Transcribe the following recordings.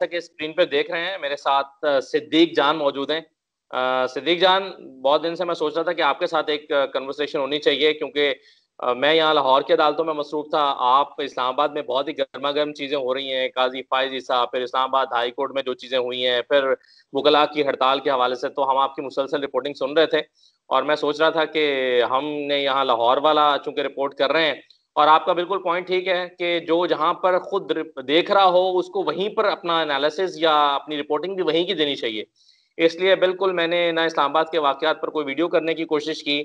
कि स्क्रीन पे देख रहे हैं, मेरे साथ सिद्दीक जान मौजूद हैं। सिद्दीक जान, बहुत दिन से मैं सोच रहा था कि आपके साथ एक कन्वर्सेशन होनी चाहिए, क्योंकि मैं यहाँ लाहौर की अदालतों में मसरूफ था। आप इस्लामाबाद में बहुत ही गर्मा-गर्म चीज़ें हो रही हैं, काज़ी फ़ाइज़ ईसा, फिर इस्लामाबाद हाई कोर्ट में जो चीज़ें हुई हैं, फिर वकला की हड़ताल के हवाले से, तो हम आपकी मुसलसल रिपोर्टिंग सुन रहे थे और मैं सोच रहा था कि हमने यहाँ लाहौर वाला चूँकि रिपोर्ट कर रहे हैं, और आपका बिल्कुल पॉइंट ठीक है कि जो जहाँ पर खुद देख रहा हो उसको वहीं पर अपना एनालिसिस या अपनी रिपोर्टिंग भी वहीं की देनी चाहिए। इसलिए बिल्कुल मैंने ना इस्लामाबाद के वाक़यात पर कोई वीडियो करने की कोशिश की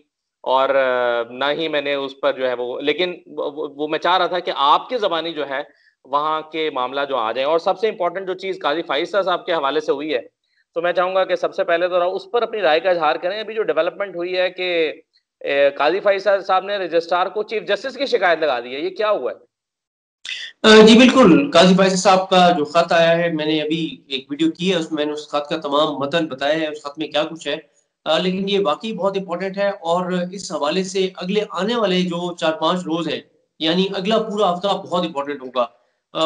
और ना ही मैंने उस पर जो है वो, लेकिन वो मैं चाह रहा था कि आपकी ज़बानी जो है वहाँ के मामला जो आ जाएँ, और सबसे इम्पोर्टेंट जो चीज़ काज़ी फ़ाइज़ साहब के हवाले से हुई है, तो मैं चाहूँगा कि सबसे पहले तो उस पर अपनी राय का इज़हार करें। अभी जो डेवलपमेंट हुई है कि काज़ी फ़ाइज़ साहब ने रजिस्ट्रार को चीफ जस्टिस की शिकायत लगा दी है, ये क्या हुआ है? जी बिल्कुल, काज़ी फ़ायज़ साहब का जो ख़त आया है, मैंने अभी एक वीडियो की है, उसमें मैंने उस ख़त का तमाम मतन बताया है, उस ख़त में क्या कुछ है। लेकिन ये वाक़ई बहुत इम्पोर्टेंट है और इस हवाले से अगले आने वाले जो 4-5 रोज़ हैं, यानी अगला पूरा हफ़्ता बहुत इम्पोर्टेंट होगा।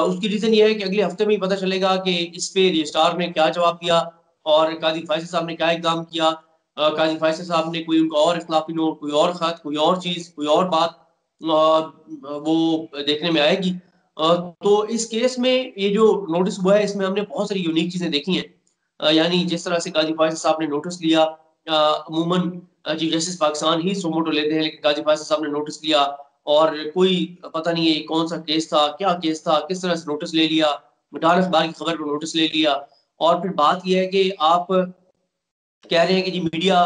उसकी रीज़न ये है कि अगले हफ़्ते में ही पता चलेगा कि इस पे रजिस्ट्रार ने क्या जवाब दिया और काज़ी फ़ायज़ साहब ने क्या इक़दाम किया। काज़ी फ़ायज़ साहब ने कोई उनका और इख़्तिलाफ़ी नोट, कोई और ख़त, कोई और चीज़, कोई और बात वो देखने में आएगी। तो इस केस में ये जो नोटिस हुआ है इसमें हमने बहुत सारी यूनिक चीज़ें देखी हैं। यानी जिस तरह से काज़ी फ़ायज़ साहब ने नोटिस लिया, अमूमन चीफ जस्टिस पाकिस्तान ही सुमो टो लेते हैं, लेकिन काज़ी फ़ायज़ साहब ने नोटिस लिया और कोई पता नहीं है कौन-सा केस था, क्या केस था, किस तरह से नोटिस ले लिया, डार अखबार की खबर पर नोटिस ले लिया और फिर बात ये है कि आप कह रहे हैं कि जी मीडिया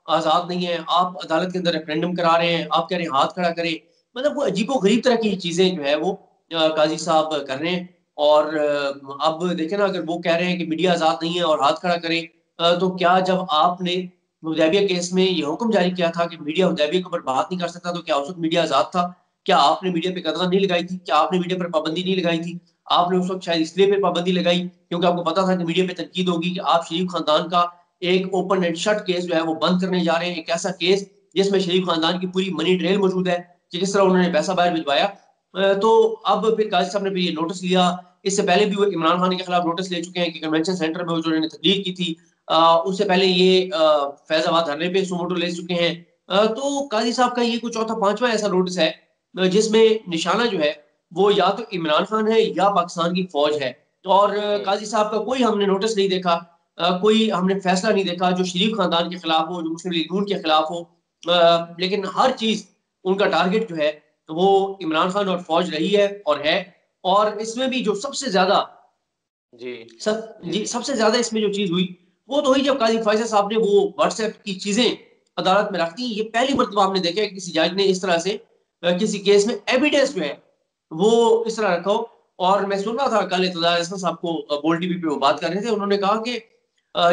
आज़ाद नहीं है, आप अदालत के अंदर रेफरेंडम करा रहे हैं, आप कह रहे हैं हाथ खड़ा करें। मतलब वो अजीबो-गरीब तरह की चीज़ें जो है वो काज़ी साहब कर रहे हैं और अब देखें ना, अगर वो कह रहे हैं कि मीडिया आज़ाद नहीं है और हाथ खड़ा करें, तो क्या जब आपने हुदैबिया केस में ये हुक्म जारी किया था कि मीडिया हुदैबिया के ऊपर बात नहीं कर सकता, तो क्या उस वक़्त मीडिया आज़ाद था? क्या आपने मीडिया पे कदम नहीं लगाई थी? क्या आपने मीडिया पर पाबंदी नहीं लगाई थी? आपने उस वक़्त शायद इसलिए फिर पाबंदी लगाई क्योंकि आपको पता था कि मीडिया पे तनकीद होगी कि आप शरीफ खानदान का एक ओपन एंड शट केस जो है वो बंद करने जा रहे हैं। एक ऐसा केस जिसमें शरीफ खानदान की पूरी मनी ट्रेल मौजूद है कि किस तरह उन्होंने पैसा बाहर भिजवाया। तो अब फिर काज़ी साहब ने भी ये नोटिस लिया। इससे पहले भी वो इमरान खान के खिलाफ नोटिस ले चुके हैं कि कन्वेंशन सेंटर में वो जो उन्होंने तकरीर की थी, उससे पहले ये फैज़ाबाद धरने पे सुमो टो ले चुके हैं। तो काज़ी साहब का ये कुछ चौथा पाँचवाँ ऐसा नोटिस है जिसमें निशाना जो है वो या तो इमरान खान है या पाकिस्तान की फ़ौज है। और हुँ। काज़ी साहब का कोई हमने नोटिस नहीं देखा, कोई हमने फैसला नहीं देखा जो शरीफ खानदान के खिलाफ हो, जो मुस्लिम लीग नून के खिलाफ हो। लेकिन हर चीज़ उनका टारगेट जो है वो इमरान खान और फ़ौज रही है और है। और इसमें भी जो सबसे ज़्यादा जी। सब जी, जी, जी। सबसे ज़्यादा इसमें जो चीज़ हुई, वो तो हुई जब काज़ी फ़ैज़ल साहब ने वो व्हाट्सएप की चीज़ें अदालत में रख दी। ये पहली मर्तबा हमने देखा है कि किसी जज ने इस तरह से किसी केस में एविडेंस जो है, वो इस तरह रखा हो। और मैं सुन रहा था कल इक़्तिदार अहसन साहब को बोल टीवी पे वो बात कर रहे थे। उन्होंने कहा कि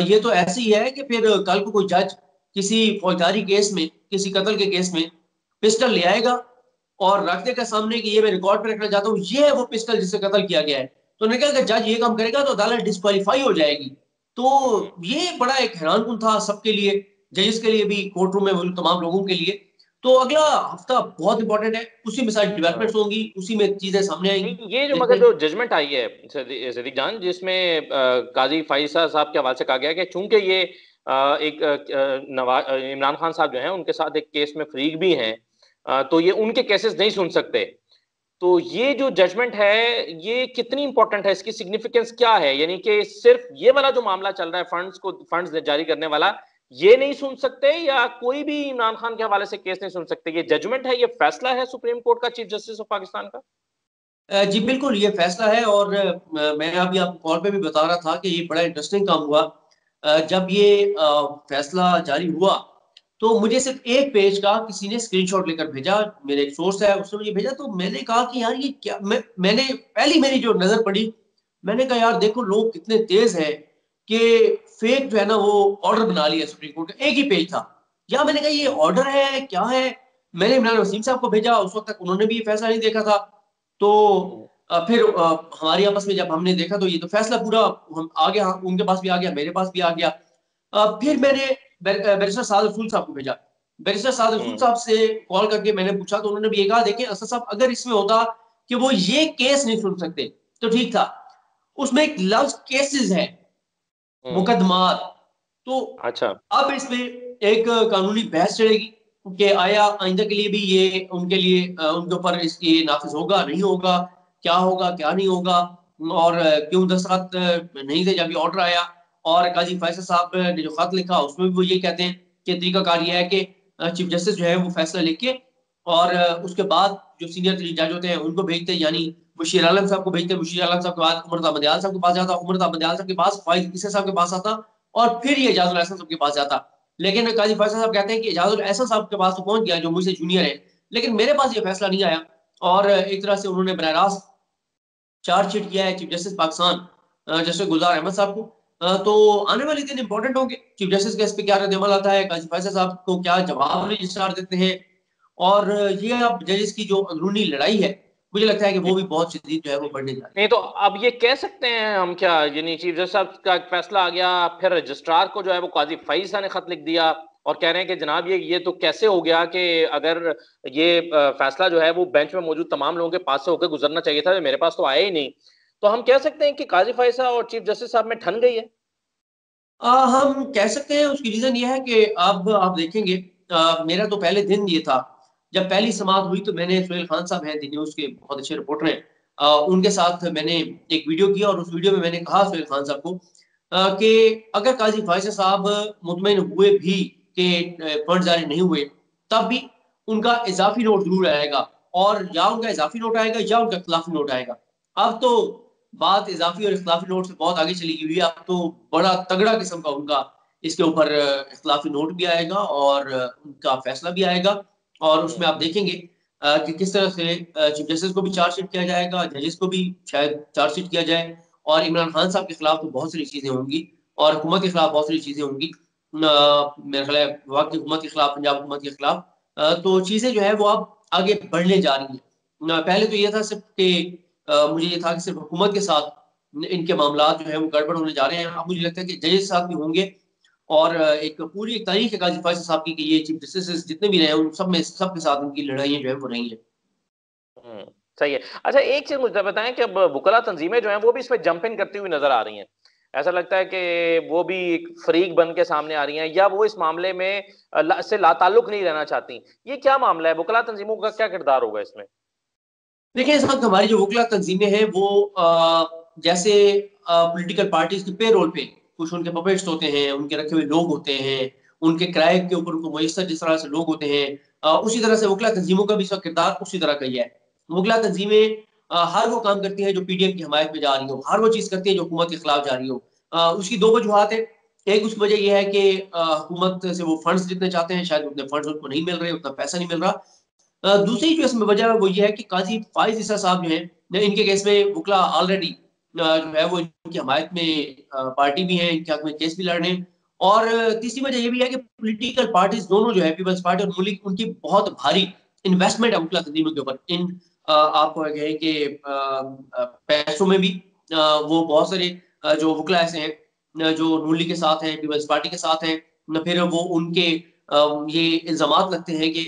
ये तो ऐसे ही है कि फिर कल को कोई जज किसी फौजदारी केस में, किसी कत्ल के केस में पिस्टल ले आएगा और रख देगा सामने कि ये मैं रिकॉर्ड पे रखना चाहता हूँ, ये है वो पिस्टल जिससे कत्ल किया गया है। तो उन्होंने कहा अगर जज ये काम करेगा तो अदालत डिस्क्वालीफाई हो जाएगी। हुँ। तो ये बड़ा एक हैरानकुन था सबके लिए, जजेस के लिए भी, कोर्ट रूम में मौजूद तमाम लोगों के लिए। तो अगला हफ्ता बहुत इंपॉर्टेंट है, उसी में सारी हाँ। डेवलपमेंट्स होंगी, उसी में चीज़ें सामने आएँगी। नहीं, ये जो देखते मगर हैं। जो जजमेंट आई है सिद्दीक जान, जिसमें काज़ी फ़ाइज़ा साहब के हवाले से कहा गया है कि चूँकि ये एक इमरान खान साहब जो हैं, उनके साथ एक केस में फ़रीक भी हैं, तो ये उनके केसेज़ नहीं सुन सकते। तो ये जो जजमेंट है, ये कितनी इम्पोर्टेंट है? इसकी सिग्निफिकेंस क्या है? यानी कि सिर्फ़ ये वाला जो मामला चल रहा है फंड्स जारी करने वाला, ये नहीं सुन सकते या कोई भी इमरान खान के हवाले से केस नहीं सुन सकते? ये जजमेंट है, ये फैसला है सुप्रीम कोर्ट का चीफ जस्टिस ऑफ पाकिस्तान का? जी बिल्कुल, ये फ़ैसला है और मैं अभी आपको कॉल पे भी बता रहा था कि ये बड़ा इंटरेस्टिंग काम हुआ। जब ये फ़ैसला जारी हुआ, तो मुझे सिर्फ़ एक पेज का किसी ने स्क्रीनशॉट लेकर भेजा, मेरा एक सोर्स है उसने मुझे भेजा, तो मैंने कहा कि यार ये क्या, मैंने पहली मेरी जो नज़र पड़ी, मैंने कहा यार देखो लोग कितने तेज़ हैं कि फ़ेक जो है ना वो ऑर्डर बना लिया सुप्रीम कोर्ट का, एक ही पेज था। या मैंने कहा ये हुँ। ऑर्डर है, क्या है? मैंने इमरान वसीम साहब को भेजा, उस वक़्त तक उन्होंने भी ये फ़ैसला नहीं देखा था। तो हुँ। फिर हमारी आपस में जब हमने देखा तो ये तो फैसला पूरा हम आ गया, उनके पास भी आ गया, मेरे पास भी आ गया। फिर हुँ। मैंने बैरिस्टर साद रसूल साहब को भेजा। बैरिस्टर साद रसूल हुँ। साहब से कॉल करके मैंने पूछा तो उन्होंने भी ये कहा देखिए असद साहब अगर इसमें होता कि वो ये केस नहीं सुन सकते, तो ठीक था। उसमें एक लफ्ज केसेस है, मुकदमात। तो अच्छा। अब इसमें एक कानूनी बहस चलेगी कि आया आइंदा के लिए भी ये उनके लिए उनके ऊपर इसकी नाफिज होगा नहीं होगा, क्या होगा क्या नहीं होगा, और क्यों दस्तखत नहीं थे जब ये ऑर्डर आया। और काजी फैसल साहब ने जो खत लिखा उसमें भी वो ये कहते हैं कि तरीकाकार ये है कि चीफ जस्टिस जो है वो फैसला लेके और उसके बाद जो सीनियर जज होते हैं उनको भेजते हैं, यानी बशीर आलम साहब को भेजते हैं। बशीर आलम साहब के बाद उमर ताबंदयाल साहब के पास जाता, उमर ताबंदयाल साहब के पास फाइज ईसा साहब के पास आता, और फिर ये एजाजुल एहसन साहब के पास जाता। लेकिन काजी फैसल साहब कहते हैं कि एजाजुल एहसन साहब के पास तो पहुंच गया जो मुझसे जूनियर है, लेकिन मेरे पास ये फैसला नहीं आया। और एक तरह से उन्होंने बरह रास्त चार्जशीट किया है चीफ जस्टिस पाकिस्तान जस्टिस गुलजार अहमद साहब को। तो आने वाले दिन इंपॉर्टेंट होंगे, चीफ जस्टिस का इस पे क्या रद्द-ए-अमल आता है, काजी फैसल साहब को क्या जवाब रजिस्ट्रार देते हैं, और ये अब जजेस की जो अंदरूनी लड़ाई है, मुझे लगता है कि वो भी बहुत शदीद जो है वो बढ़ने जा रही है। नहीं तो अब ये कह सकते हैं हम क्या, यानी चीफ जस्टिस साहब का एक फैसला आ गया, फिर रजिस्ट्रार को जो है वो काजी फईज साहब ने खत लिख दिया और कह रहे हैं कि जनाब ये तो कैसे हो गया कि अगर ये फैसला जो है वो बेंच में मौजूद तमाम लोगों के पास से होकर गुजरना चाहिए था, मेरे पास तो आया ही नहीं। तो हम कह सकते हैं कि काजी फईज साहब और चीफ जस्टिस साहब में ठन गई है। हम कह सकते हैं उसकी रीज़न ये है कि अब आप देखेंगे, मेरा तो पहले दिन ये था, जब पहली समाअत हुई तो मैंने सुहेल खान साहब हैं, दी न्यूज़ के बहुत अच्छे रिपोर्टर हैं, उनके साथ मैंने एक वीडियो किया और उस वीडियो में मैंने कहा सुहेल खान साहब को कि अगर काज़ी फ़ायज़ साहब मुतमईन हुए भी कि फंड जारी नहीं हुए, तब भी उनका इज़ाफ़ी नोट ज़रूर आएगा, और या उनका इज़ाफ़ी नोट आएगा या उनका इख्तिलाफ़ी नोट आएगा। अब तो बात इज़ाफ़ी और इख्तिलाफ़ी नोट से बहुत आगे चली हुई है, अब तो बड़ा तगड़ा किस्म का उनका इसके ऊपर इख्तिलाफ़ी नोट भी आएगा और उनका फ़ैसला भी आएगा, और उसमें आप देखेंगे कि किस तरह से चीफ जस्टिस को भी चार्जशीट किया जाएगा, जजेस को भी शायद चार्जशीट किया जाए, और इमरान खान साहब के खिलाफ तो बहुत सारी चीज़ें होंगी और हुकूमत के खिलाफ बहुत सारी चीज़ें होंगी। मेरा ख़्याल है वक़्त की हुकूमत के खिलाफ, पंजाब हुकूमत के खिलाफ। तो चीज़ें जो है वो अब आगे बढ़ने जा रही हैं। पहले तो ये था सिर्फ़ कि मुझे ये था कि सिर्फ़ हुकूमत के साथ इनके मामलात जो हैं वो गड़बड़ होने जा रहे हैं। अब मुझे लगता है कि जजेस के साथ भी होंगे, और एक पूरी एक तारीख़ है काज़ी फ़ाज़िल साहब की कि ये चीफ जस्टिस जितने भी रहे हैं, उन सब में सबके साथ उनकी लड़ाइयाँ जो है वो रही हैं। हुँ, सही है। अच्छा, एक चीज़ मुझे बताएँ कि अब वुकला तंज़ीमें जो हैं वो भी इसमें जंप इन करती हुई नज़र आ रही हैं। ऐसा लगता है कि वो भी एक फ़रीक बन के सामने आ रही हैं, या वो इस मामले में से लाताल्लुक़ नहीं रहना चाहती। ये क्या मामला है? वुकला तंज़ीमों का क्या किरदार होगा इसमें? देखिए, इस वक़्त हमारी जो वुकला तंज़ीमें हैं वो जैसे पॉलिटिकल पार्टीज़ के पेरोल पे कुछ उनके पपेट्स होते हैं, उनके रखे हुए लोग होते हैं, उनके किराए के ऊपर उनको मुयस्सर जिस तरह से लोग होते हैं, उसी तरह से वुकला तंज़ीमों का भी इसका किरदार उसी तरह का ही है। वुकला तंज़ीमें हर वो काम करती हैं जो पीडीएम की हिमायत में जा रही हो, हर वो चीज़ करती हैं जो हुकूमत के खिलाफ जा रही हो। उसकी 2 वजूहात हैं। एक उसकी वजह ये है कि हुकूमत से वो फंड्स जितने चाहते हैं, शायद उतने फंड्स उनको नहीं मिल रहे, उतना पैसा नहीं मिल रहा। दूसरी जो इसमें वजह है वो ये है कि काज़ी फ़ाइज़ ईसा साहब जो हैं, इनके केस में वुकला ऑलरेडी जो है वो इनकी हमायत में पार्टी भी है, इनके हक में केस भी लड़ रहे हैं। और तीसरी वजह ये भी है कि पॉलिटिकल पार्टीज़ दोनों जो है पीपल्स पार्टी और मुस्लिम, उनकी बहुत भारी इन्वेस्टमेंट है वुकला तंज़ीमों के ऊपर। आपको कहें कि पैसों में भी वो बहुत सारे जो वुकला ऐसे हैं जो नून लीग के साथ हैं, पीपल्स पार्टी के साथ हैं, फिर वो उनके ये इल्ज़ामात लगते हैं कि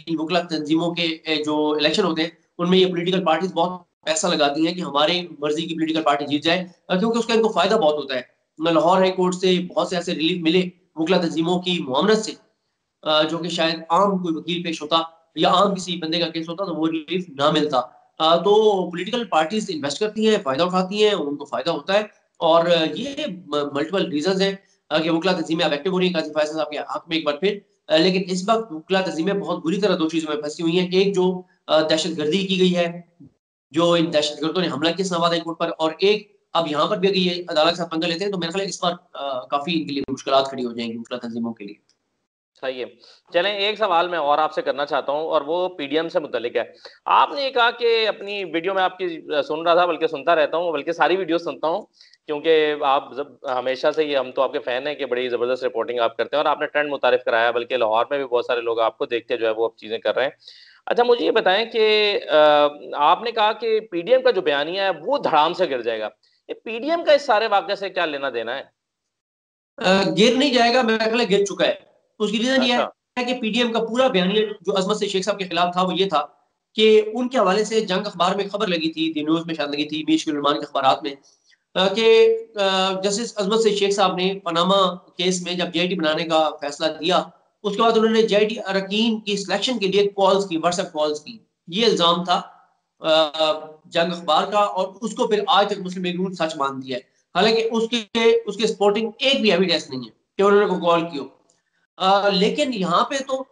इन वुकला तंज़ीमों के जो इलेक्शन होते हैं, उनमें ये पॉलिटिकल पार्टीज़ बहुत पैसा लगाती हैं कि हमारी मर्ज़ी की पॉलिटिकल पार्टी जीत जाए, क्योंकि उसका इनको फ़ायदा बहुत होता है। लाहौर हाई कोर्ट से बहुत से ऐसे रिलीफ़ मिले वुकला तंज़ीमों की मुआवनत से, जो कि शायद आम कोई वकील पेश होता या आम किसी बंदे का केस होता तो वो रिलीफ ना मिलता। तो पॉलिटिकल पार्टीज़ इन्वेस्ट करती हैं, फ़ायदा उठाती हैं, उनको फ़ायदा होता है, और ये मल्टीपल रीज़न्स हैं कि वुकला तंज़ीमें अब एक्टिव हो रही हैं काज़ी फैसल साहब के हक में एक बार फिर। लेकिन इस वक़्त वुकला तंज़ीमें बहुत बुरी तरह 2 चीज़ों में फँसी हुई हैं। एक जो दहशतगर्दी की गई है, जो इन दहशतगर्दों ने हमला किया इस्लामाबाद हाई कोर्ट पर, और एक अब यहाँ पर भी अगर ये अदालत के साथ पंगा लेते हैं तो मेरे ख़्याल है इस बार काफ़ी इनके लिए मुश्किलात खड़ी हो जाएँगी वुकला तंज़ीमों के लिए। सही है। चलें, एक सवाल मैं और आपसे करना चाहता हूँ और वो पीडीएम से मुत्तल्लिक है। आपने ये कहा कि अपनी वीडियो में आपकी सुन रहा था, बल्कि सुनता रहता हूँ, बल्कि सारी वीडियो सुनता हूँ, क्योंकि आप जब हमेशा से ही हम तो आपके फ़ैन हैं कि बड़ी ज़बरदस्त रिपोर्टिंग आप करते हैं और आपने ट्रेंड मुतारिफ कराया, बल्कि लाहौर में भी बहुत सारे लोग आपको देख के जो है वो अब चीज़ें कर रहे हैं। अच्छा, मुझे ये बताएँ कि आपने कहा कि पीडीएम का जो बयानिया है वो धड़ाम से गिर जाएगा। ये पीडीएम का इस सारे वाक़ये से क्या लेना-देना है? गिर नहीं जाएगा, मेरा ख़्याल है गिर चुका है। उसकी रीज़न ये अच्छा। है कि पीटीएम का पूरा बयानिया जो अज़मत से शेख साहब के खिलाफ था, वो ये था कि उनके हवाले से जंग अख़बार में खबर लगी थी, दी न्यूज़ में शायद लगी थी, मीर शफ़ी उर रहमान के अख़बारात में, कि जस्टिस अजमत से शेख साहब ने पनामा केस में जब जेआईटी बनाने का फैसला दिया, उसके बाद उन्होंने जेआईटी अरकान की सिलेक्शन के लिए कॉल्स की, व्हाट्सएप कॉल्स की। ये इल्जाम था जंग अखबार का, और उसको फिर आज तक मुस्लिम लीग नून सच मान दिया है। हालांकि उसके उसके सपोर्टिंग एक भी एविडेंस नहीं है कि उन्होंने को कॉल किया। लेकिन यहाँ पे तो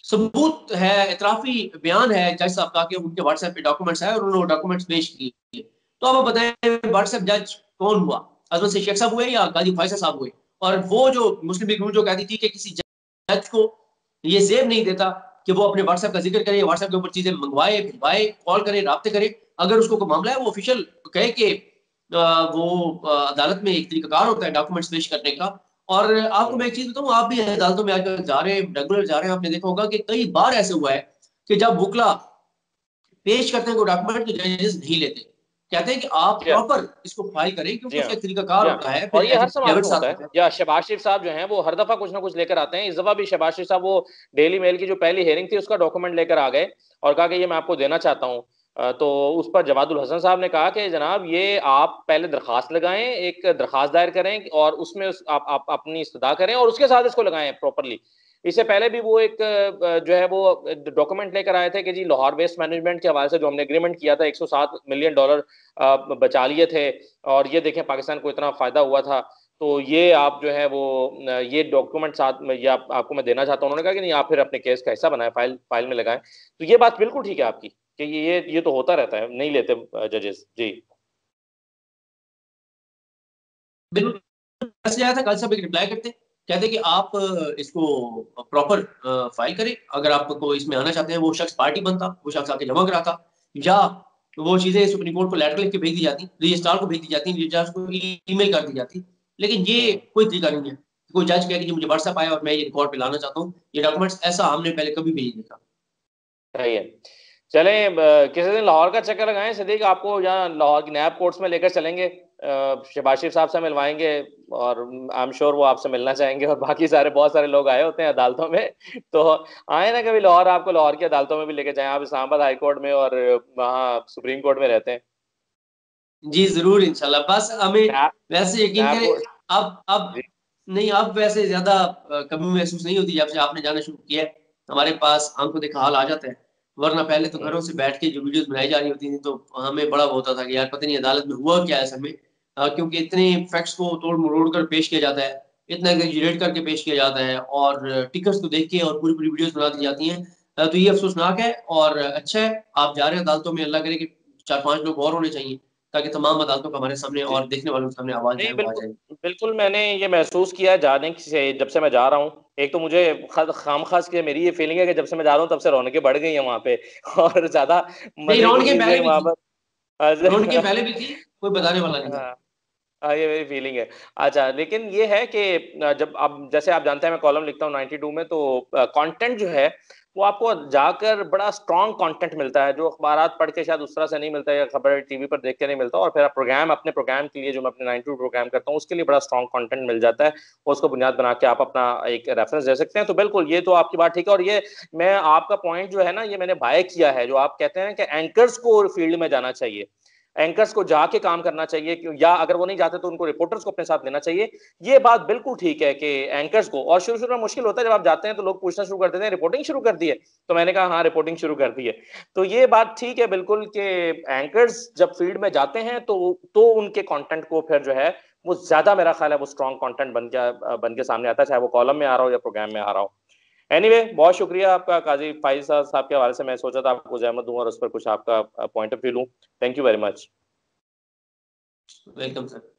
सबूत है, इतराफी बयान है जज साहब का कि उनके व्हाट्सएप पे डॉक्यूमेंट्स है और उन्होंने डॉक्यूमेंट्स पेश किए। तो अब आप बताएं व्हाट्सएप जज कौन हुआ, अजमत से शेख साहब हुए या गाजी फैसल साहब हुए? और वो जो मुस्लिम लीग नून जो कहती थी कि किसी जज को ये जेब नहीं देता कि वो अपने व्हाट्सएप का जिक्र करे, व्हाट्सएप के ऊपर चीजें मंगवाए, भिजवाए, कॉल करे, राब्ते करे। अगर उसको कोई मामला है वो ऑफिशियल कहे कि वो अदालत में एक तरीकाकार होता है डॉक्यूमेंट्स पेश करने का। और आपको मैं एक चीज बताऊं, आप भी अदालतों में आजकल जा रहे हैं, रेगुलर जा रहे हैं, आपने देखा होगा कि कई बार ऐसे हुआ है कि जब वुकला पेश करते हैं कोई डॉक्यूमेंट तो जजेस नहीं लेते, कहते हैं कि आप जी हाँ, प्रॉपर इसको फाइल करें क्योंकि जी हाँ, उसका एक तरीकाकार जी हाँ। होता है, और फिर ये हर समाज में एफिडेविट्स होता आते है, हैं। या शहबाज शरीफ साहब जो हैं वो हर दफा कुछ ना कुछ लेकर आते हैं। इस दफा भी शहबाज शरीफ साहब वो डेली मेल की जो पहली हेयरिंग थी उसका डॉक्यूमेंट लेकर आ गए और कहा कि ये मैं आपको देना चाहता हूँ। तो उस पर जवादुल हसन साहब ने कहा कि जनाब ये आप पहले दरखास्त लगाएं, एक दरखास्त दायर करें और उसमें आप अपनी इस्तदा करें और उसके साथ इसको लगाएं प्रॉपरली। इससे पहले भी वो एक जो है वो डॉक्यूमेंट लेकर आए थे कि जी लाहौर वेस्ट मैनेजमेंट के हवाले से जो हमने एग्रीमेंट किया था, $107 मिलियन बचा लिए थे और ये देखें पाकिस्तान को इतना फायदा हुआ था। तो ये आप जो है वो ये डॉक्यूमेंट साथ में ये आपको मैं देना चाहता हूँ। उन्होंने कहा कि नहीं आप फिर अपने केस का हिस्सा बनाए, फाइल फाइल में लगाएं। तो ये बात बिल्कुल ठीक है आपकी कि ये तो होता रहता है, नहीं लेते जजेस जी। बिल्कुल मैसेज आया था, कल सब एक रिप्लाई करते, कहते कि आप इसको प्रॉपर फाइल करें, अगर आपको इसमें आना चाहते हैं। वो शख्स पार्टी बनता, वो शख्स आके जमा कराता, या वो चीजें सुप्रीम कोर्ट को लेटर लिख के भेज दी जाती, रजिस्ट्रार को भेज दी जाती, रजिस्ट्रार को ईमेल कर दी जाती। लेकिन ये हम्म, कोई तरीका नहीं है। कोई जज कहे कि मुझे व्हाट्सएप आया और मैं ये रिकॉर्ड पे लाना चाहता हूँ ये डॉक्यूमेंट्स, ऐसा हमने पहले कभी भेज नहीं था। सही है। चलें किसी दिन लाहौर का चक्कर लगाएं सिद्दीक, आपको यहाँ लाहौर की नैब कोर्ट्स में लेकर चलेंगे, शहबाज शरीफ साहब से मिलवाएंगे और आई एम श्योर वो आपसे मिलना चाहेंगे और बाकी सारे बहुत सारे लोग आए होते हैं अदालतों में। तो आए ना कभी लाहौर, आपको लाहौर की अदालतों में भी लेके जाएं, आप इस्लामाबाद हाई कोर्ट में और वहाँ सुप्रीम कोर्ट में रहते हैं। जी जरूर इंशाल्लाह। बस हमें नैब वैसे यकीन नैब करें, कोर्ट अब जी। नहीं, अब वैसे ज्यादा कमी महसूस नहीं होती जब से आपने जाना शुरू किया है। हमारे पास आंखों देखा हाल आ जाता है, वरना पहले तो घरों से बैठ के जो वीडियोस बनाई जा रही होती थी तो हमें बड़ा वो होता था कि यार पता नहीं अदालत में हुआ क्या है असल में। क्योंकि इतने फैक्ट्स को तोड़ मरोड़ कर पेश किया जाता है, इतना एग्जैजरेट करके पेश किया जाता है, और टिकट्स को देख के और पूरी पूरी वीडियोस बना दी जाती हैं। तो ये अफसोसनाक है और अच्छा है आप जा रहे हैं अदालतों में। अल्लाह करे कि 4-5 लोग और होने चाहिए ताकि तमाम अदालतों का हमारे सामने जी और देखने वालों के सामने आवाज नहीं, है वो आ बिल्कुल जाए। बिल्कुल मैंने ये महसूस किया है जाने से, जब से मैं जा रहा हूँ। एक तो मुझे खाम खास के मेरी ये फीलिंग है कि जब से मैं जा रहा हूँ तब से रौनकें बढ़ गई हैं वहाँ पे और ज्यादा नहीं, मजे की रौनकें चीजें पहले भी वहाँ थी, रौनकें पर। पहले भी थी, कोई बताने वाला नहीं था। हाँ, हाँ, ये मेरी फीलिंग है। अच्छा, लेकिन ये है कि जब अब जैसे आप जानते हैं मैं कॉलम लिखता हूँ 92 में, तो कंटेंट जो है वो आपको जाकर बड़ा स्ट्रॉन्ग कंटेंट मिलता है जो अखबारात पढ़ के शायद उस तरह से नहीं मिलता है या खबर टीवी पर देख के नहीं मिलता। और फिर आप प्रोग्राम अपने प्रोग्राम के लिए जो मैं अपने 92 प्रोग्राम करता हूँ उसके लिए बड़ा स्ट्रॉन्ग कंटेंट मिल जाता है। उसको बुनियाद बना के आप अपना एक रेफरेंस दे सकते हैं। तो बिल्कुल ये तो आपकी बात ठीक है। और ये मैं आपका पॉइंट जो है ना ये मैंने बाय किया है, जो आप कहते हैं कि एंकर्स को फील्ड में जाना चाहिए, एंकर्स को जाके काम करना चाहिए, या अगर वो नहीं जाते तो उनको रिपोर्टर्स को अपने साथ लेना चाहिए। ये बात बिल्कुल ठीक है कि एंकर्स को, और शुरू शुरू में मुश्किल होता है जब आप जाते हैं तो लोग पूछना शुरू कर देते हैं रिपोर्टिंग शुरू कर दी है, तो मैंने कहा हाँ रिपोर्टिंग शुरू कर दी है। तो ये बात ठीक है बिल्कुल कि एंकर्स जब फील्ड में जाते हैं तो उनके कंटेंट को फिर जो है वो ज्यादा, मेरा ख्याल है वो स्ट्रॉन्ग कंटेंट बन के सामने आता है, चाहे वो कॉलम में आ रहा हो या प्रोग्राम में आ रहा हो। एनीवे बहुत शुक्रिया आपका काजी फाइज साहब के हवाले से मैं सोचा था आपको जहमत दूं और उस पर कुछ आपका पॉइंट ऑफ व्यू लूं। Thank you very much. Welcome sir.